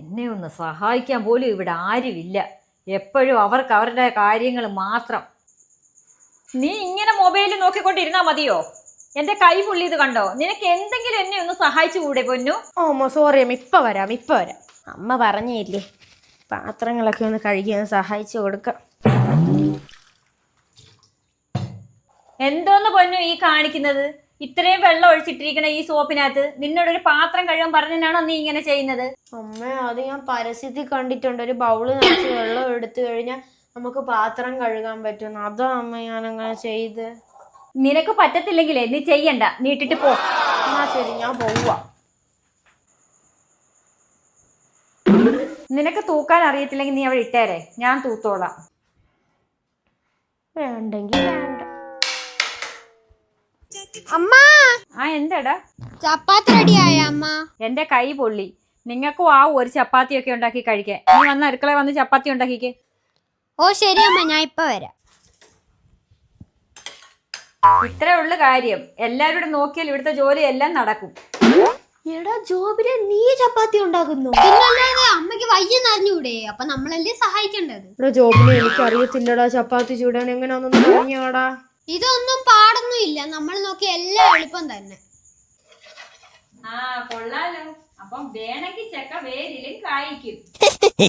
എന്നെ ഒന്ന് സഹായിക്കാൻ പോലും ഇവിടെ ആരുമില്ല. എപ്പോഴും അവർക്ക് അവരുടെ കാര്യങ്ങൾ മാത്രം. നീ ഇങ്ങനെ മൊബൈൽ നോക്കിക്കൊണ്ടിരുന്നാ മതിയോ? എന്റെ കൈ പൊള്ളിയത് കണ്ടോ? നിനക്ക് എന്തെങ്കിലും എന്നെ ഒന്ന് സഹായിച്ചു കൂടെ പൊന്നു? ഓ സോറി അമ്മ, ഇപ്പൊ വരാം. അമ്മ പറഞ്ഞില്ലേ, പാത്രങ്ങളൊക്കെ ഒന്ന് കഴുകി ഒന്ന് സഹായിച്ചു കൊടുക്കാം. എന്തോന്ന് പൊന്നു ഈ കാണിക്കുന്നത്? ഇത്രയും വെള്ളം ഒഴിച്ചിട്ടിരിക്കണ ഈ സോപ്പിനകത്ത് നിന്നോടൊരു പാത്രം കഴുകാൻ പറഞ്ഞാണോ നീ ഇങ്ങനെ ചെയ്യുന്നത്? അമ്മ, അത് ഞാൻ പരസ്യത്തിൽ കണ്ടിട്ടുണ്ട്. ഒരു ബൗള് നിറച്ച് വെള്ളം എടുത്തു കഴിഞ്ഞാൽ നമുക്ക് പാത്രം കഴുകാൻ പറ്റും. അതാ അമ്മ ഞാനങ്ങനെ ചെയ്ത്. നിനക്ക് പറ്റത്തില്ലെങ്കിലേ നീ ചെയ്യണ്ട, നീ ഇട്ടിട്ട് പോ. എന്നാ ശരി, ഞാൻ പോവാ. നിനക്ക് തൂക്കാൻ അറിയത്തില്ലെങ്കിൽ നീ അവിടെ ഇട്ടേരെ, ഞാൻ തൂത്തോളാം. വേണ്ടെങ്കിൽ വേണ്ട. അമ്മ, എന്താടാ? ചപ്പാത്തി റെഡിയായ അമ്മ? എന്റെ കൈ പൊള്ളി. നിങ്ങൾക്കും ആ ഒരു ചപ്പാത്തിയൊക്കെ ഉണ്ടാക്കി കഴിക്കാൻ. നീ വന്ന് അടുക്കള വന്ന് ചപ്പാത്തി ഉണ്ടാക്കിക്കേ. ഓ ശരി അമ്മ, ഞാൻ ഇപ്പൊ വരാം. ഇത്രേ ഉള്ളു കാര്യം. എല്ലാവരും നോക്കിയാൽ ഇവിടുത്തെ ജോലി എല്ലാം നടക്കും. എടാ ജോബിനെ, നീ ചപ്പാത്തി ഉണ്ടാക്കുന്നു? പിന്നല്ലാതെ അമ്മയ്ക്ക് വയ്യെന്ന് അറിഞ്ഞൂടെ? അപ്പൊ നമ്മളല്ലേ സഹായിക്കേണ്ടത്. എടാ ജോബിനെ, എനിക്ക് അറിയത്തില്ലടാ ചപ്പാത്തി ചൂടാൻ. എങ്ങനെയാണെന്ന് പറഞ്ഞാടാ. ഇതൊന്നും പാടൊന്നും ഇല്ല, നമ്മൾ നോക്കി എല്ലാം എളുപ്പം തന്നെ. കൊള്ളാലോ. അപ്പം വേണമെങ്കിൽ ചെക്ക വേരിലും കായ്ക്കും.